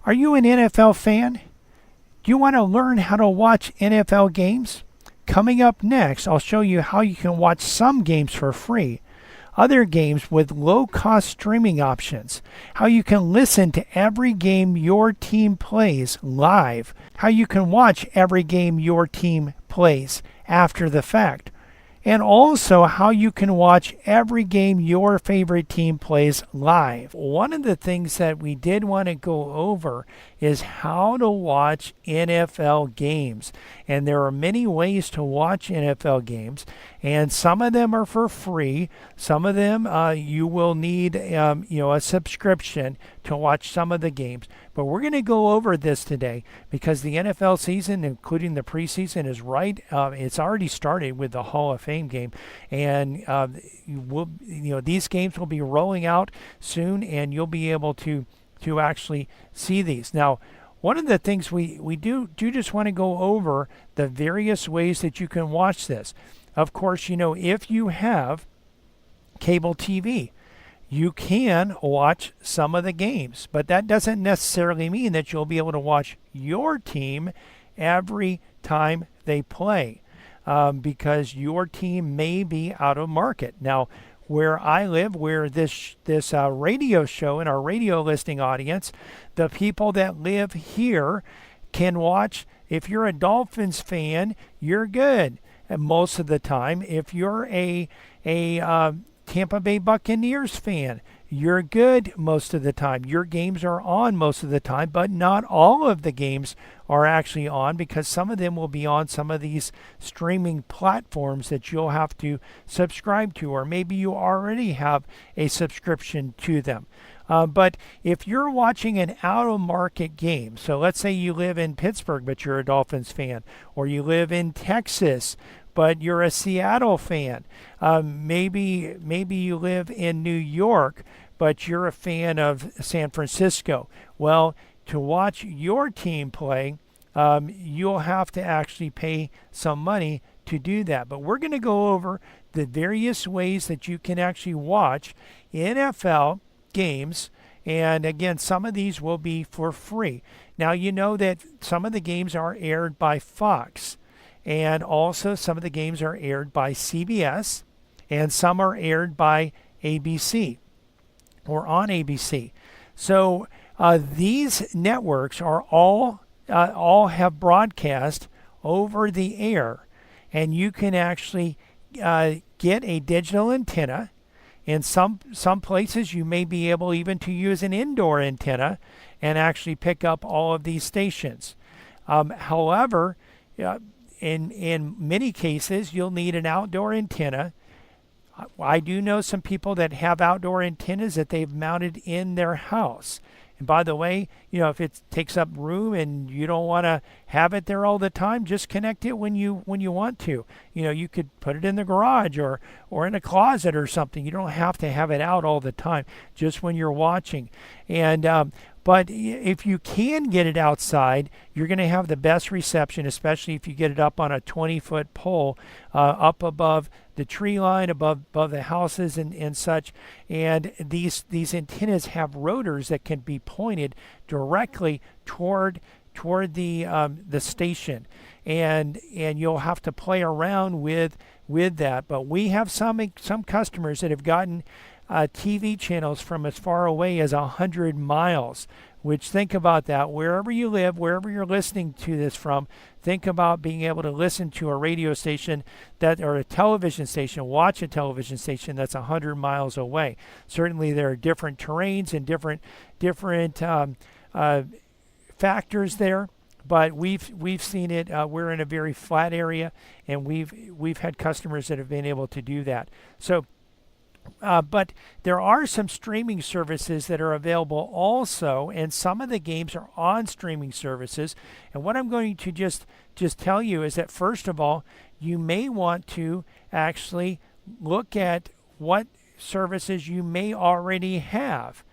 Are you an NFL fan? Do you want to learn how to watch NFL games? Coming up next, I'll show you how you can watch some games for free, other games with low-cost streaming options, how you can listen to every game your team plays live, how you can watch every game your team plays after the fact, and also how you can watch every game your favorite team plays live. One of the things that we did want to go over is how to watch NFL games. And there are many ways to watch NFL games, and some of them are for free. Some of them you will need a subscription to watch some of the games. But we're going to go over this today because the NFL season, including the preseason, is right. It's already started with the Hall of Fame game, and these games will be rolling out soon, and you'll be able to actually see these. Now, one of the things we do just want to go over the various ways that you can watch this. Of course, if you have cable TV, you can watch some of the games, but that doesn't necessarily mean that you'll be able to watch your team every time they play, because your team may be out of market. Now, where I live, where this radio show and our radio listening audience, the people that live here can watch. If you're a Dolphins fan, you're good most of the time. If you're a Tampa Bay Buccaneers fan, you're good most of the time. Your games are on most of the time, but not all of the games are actually on, because some of them will be on some of these streaming platforms that you'll have to subscribe to, or maybe you already have a subscription to them. But if you're watching an out-of-market game, so let's say you live in Pittsburgh but you're a Dolphins fan, or you live in Texas but you're a Seattle fan. Maybe you live in New York, but you're a fan of San Francisco. Well, to watch your team play, you'll have to actually pay some money to do that. But we're going to go over the various ways that you can actually watch NFL games. And again, some of these will be for free. Now, you know that some of the games are aired by Fox. And also some of the games are aired by CBS, and some are aired by ABC or on ABC. So these networks are all have broadcast over the air, and you can actually get a digital antenna. In some places, you may be able even to use an indoor antenna and actually pick up all of these stations. However, in many cases, you'll need an outdoor antenna. I do know some people that have outdoor antennas that they've mounted in their house. And by the way, if it takes up room and you don't want to have it there all the time, just connect it when you want to. You could put it in the garage or in a closet or something. You don't have to have it out all the time, just when you're watching. And but if you can get it outside, you're going to have the best reception, especially if you get it up on a 20-foot pole up above the tree line, above the houses and such. And these antennas have rotors that can be pointed directly toward the station, and you'll have to play around with that. But we have some customers that have gotten TV channels from as far away as 100 miles, which, think about that. Wherever you live, wherever you're listening to this from, think about being able to listen to a radio station or a television station, watch a television station that's 100 miles away. Certainly there are different terrains and different factors there, but we've seen it. We're in a very flat area, and we've had customers that have been able to do that. So but there are some streaming services that are available also, and some of the games are on streaming services. And what I'm going to just tell you is that, first of all, you may want to actually look at what services you may already have.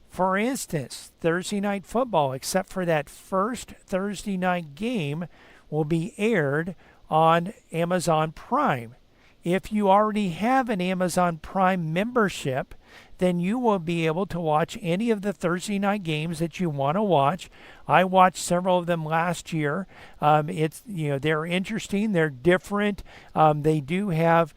For instance, Thursday Night Football, except for that first Thursday night game, will be aired on Amazon Prime. If you already have an Amazon Prime membership, then you will be able to watch any of the Thursday night games that you want to watch. I watched several of them last year. It's they're interesting. They're different. They do have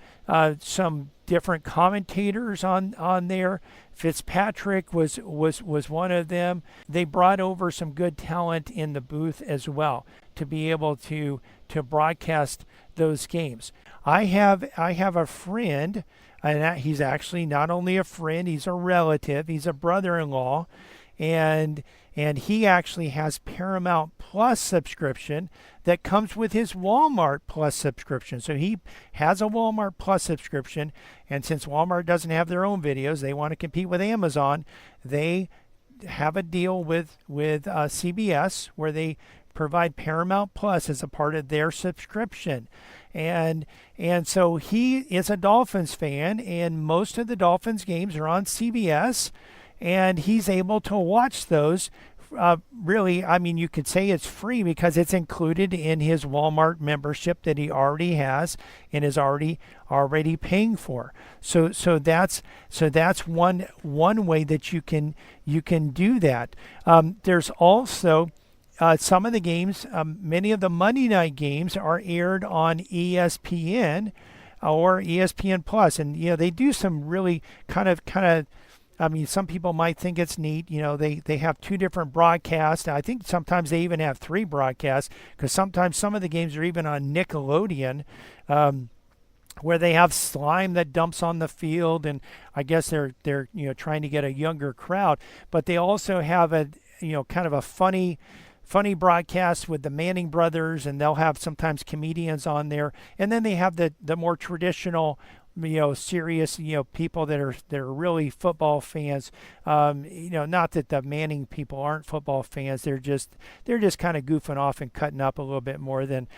some different commentators on there. Fitzpatrick was one of them. They brought over some good talent in the booth as well to be able to broadcast those games. I have a friend, and he's actually not only a friend, he's a relative, he's a brother-in-law, and he actually has Paramount Plus subscription that comes with his Walmart Plus subscription. So he has a Walmart Plus subscription, and since Walmart doesn't have their own videos, they want to compete with Amazon. They have a deal with CBS where they provide Paramount Plus as a part of their subscription. And so he is a Dolphins fan, and most of the Dolphins games are on CBS, and he's able to watch those. Really, I mean, you could say it's free because it's included in his Walmart membership that he already has and is already paying for. So that's one way that you can do that. There's also some of the games, many of the Monday night games are aired on ESPN or ESPN Plus, and they do some really kind of. I mean, some people might think it's neat. They have two different broadcasts. I think sometimes they even have three broadcasts because sometimes some of the games are even on Nickelodeon, where they have slime that dumps on the field, and I guess they're trying to get a younger crowd. But they also have a kind of a funny broadcast with the Manning brothers, and they'll have sometimes comedians on there. And then they have the more traditional, serious, people that are really football fans. Not that the Manning people aren't football fans. They're just kind of goofing off and cutting up a little bit more than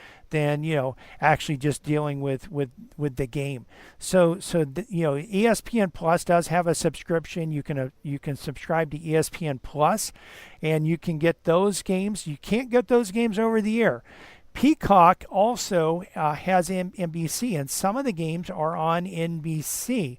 actually just dealing with the game. So ESPN Plus does have a subscription. You can subscribe to ESPN Plus, and you can get those games. You can't get those games over the air. Peacock also has NBC, and some of the games are on NBC.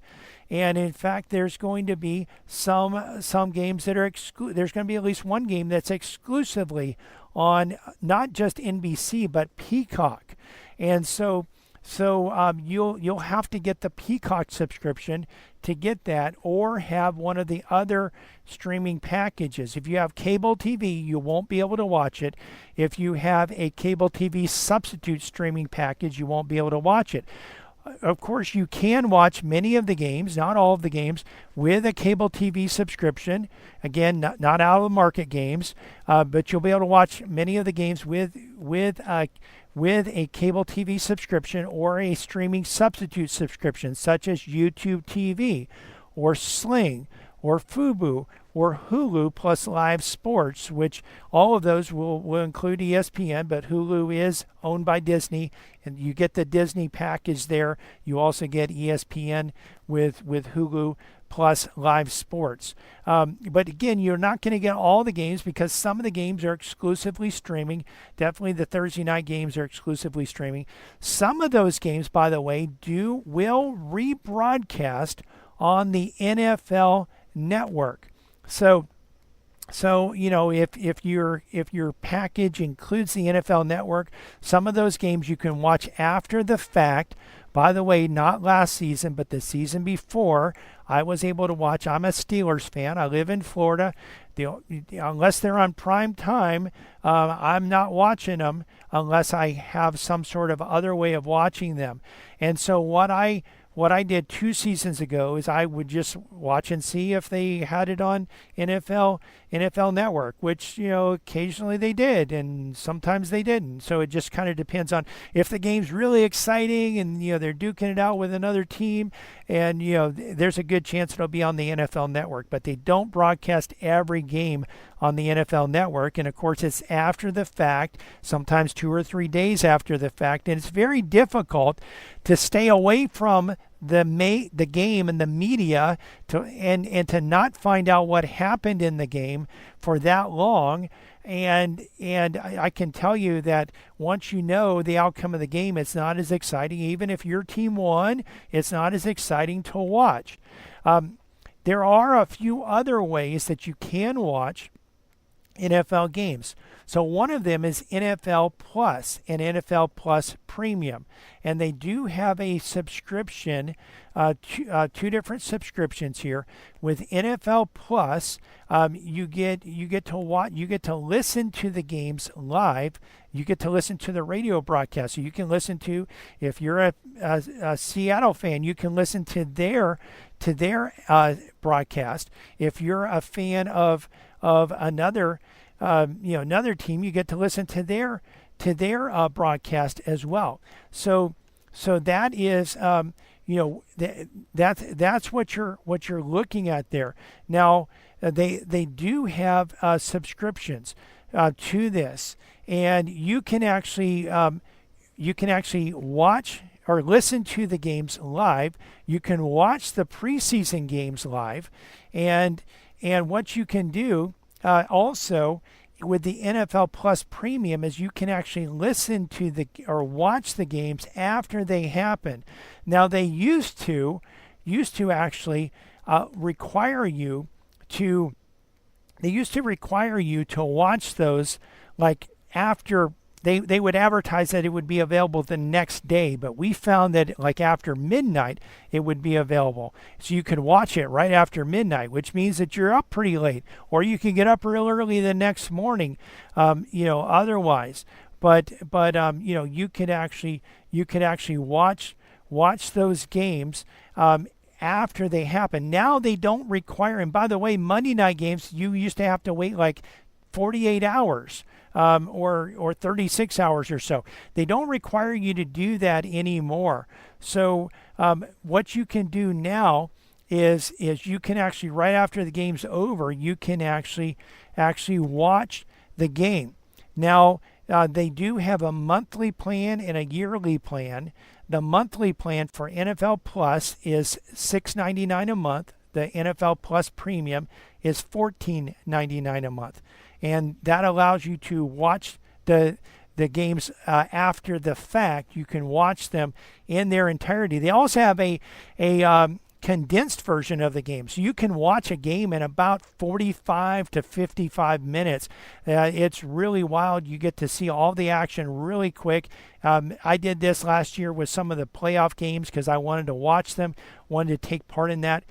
And in fact, there's going to be some games that are there's going to be at least one game that's exclusively on not just NBC but Peacock. And so you'll have to get the Peacock subscription to get that, or have one of the other streaming packages. If you have cable TV, you won't be able to watch it. If you have a cable TV substitute streaming package, you won't be able to watch it. Of course, you can watch many of the games, not all of the games, with a cable TV subscription. Again, not out of the market games, but you'll be able to watch many of the games with a cable TV subscription or a streaming substitute subscription, such as YouTube TV or Sling or Fubo or Hulu plus live sports, which all of those will include ESPN, but Hulu is owned by Disney, and you get the Disney package there. You also get ESPN with Hulu plus live sports. But again, you're not going to get all the games because some of the games are exclusively streaming. Definitely the Thursday night games are exclusively streaming. Some of those games, by the way, will rebroadcast on the NFL Network. So if your package includes the NFL Network, some of those games you can watch after the fact. By the way, not last season, but the season before, I was able to watch. I'm a Steelers fan. I live in Florida. Unless they're on prime time, I'm not watching them unless I have some sort of other way of watching them. And so what I did 2 seasons ago is I would just watch and see if they had it on NFL Network, which, occasionally they did and sometimes they didn't. So it just kind of depends on if the game's really exciting and, they're duking it out with another team, and, there's a good chance it'll be on the NFL Network. But they don't broadcast every game on the NFL Network. And of course, it's after the fact, sometimes 2 or 3 days after the fact. And it's very difficult to stay away from the game and the media and to not find out what happened in the game for that long. And I can tell you that once you know the outcome of the game, it's not as exciting. Even if your team won, it's not as exciting to watch. there are a few other ways that you can watch NFL games. So one of them is NFL Plus and NFL Plus Premium, and they do have a subscription, two different subscriptions here. With NFL Plus, you get to listen to the games live. You get to listen to the radio broadcast. So you can listen to, if you're a Seattle fan, you can listen to their broadcast. If you're a fan of another another team, you get to listen to their broadcast as well. So that is that's what you're looking at there. Now they do have subscriptions to this, and you can actually watch or listen to the games live. You can watch the preseason games live, and what you can do also with the NFL Plus Premium is you can actually listen to or watch the games after they happen. Now they used to actually require you to watch those like after. They would advertise that it would be available the next day, but we found that like after midnight it would be available. So you could watch it right after midnight, which means that you're up pretty late, or you can get up real early the next morning, otherwise. But you could actually watch those games after they happen. Now they don't require, and by the way, Monday night games, you used to have to wait like 48 hours. Or 36 hours or so. They don't require you to do that anymore. So what you can do now is you can actually, right after the game's over, you can actually watch the game. Now they do have a monthly plan and a yearly plan. The monthly plan for NFL Plus is $6.99 a month. The NFL Plus Premium is $14.99 a month. And that allows you to watch the games after the fact. You can watch them in their entirety. They also have a condensed version of the game. So you can watch a game in about 45 to 55 minutes. It's really wild. You get to see all the action really quick. I did this last year with some of the playoff games because I wanted to watch them, wanted to take part in that.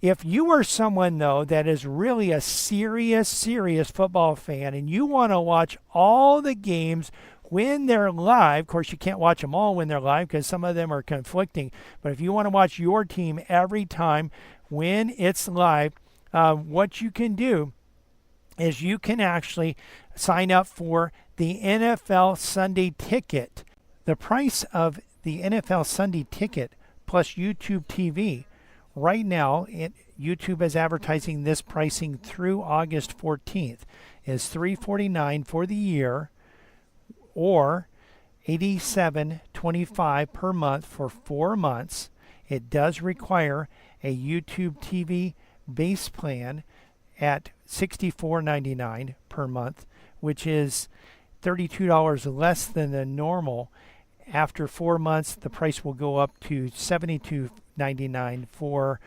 If you are someone, though, that is really a serious football fan and you want to watch all the games when they're live, of course, you can't watch them all when they're live because some of them are conflicting. But if you want to watch your team every time when it's live, what you can do is you can actually sign up for the NFL Sunday Ticket. The price of the NFL Sunday Ticket plus YouTube TV right now, YouTube is advertising this pricing through August 14th, is $349 for the year or $87.25 per month for 4 months. It does require a YouTube TV base plan at $64.99 per month, which is $32 less than the normal. After 4 months, the price will go up to $72.99 for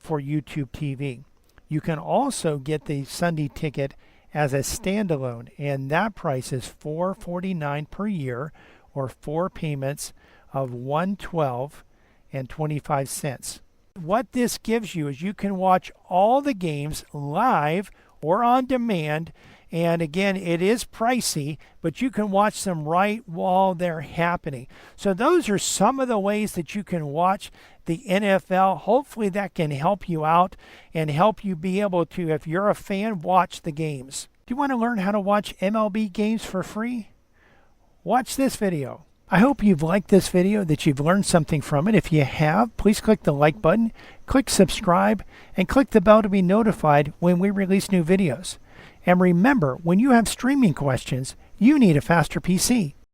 YouTube TV. You can also get the Sunday Ticket as a standalone, and that price is $449 per year, or 4 payments of $112.25. What this gives you is you can watch all the games live or on demand. And again, it is pricey, but you can watch them right while they're happening. So those are some of the ways that you can watch the NFL. Hopefully that can help you out and help you be able to, if you're a fan, watch the games. Do you want to learn how to watch MLB games for free? Watch this video. I hope you've liked this video, that you've learned something from it. If you have, please click the like button, click subscribe, and click the bell to be notified when we release new videos. And remember, when you have streaming questions, you need a faster PC.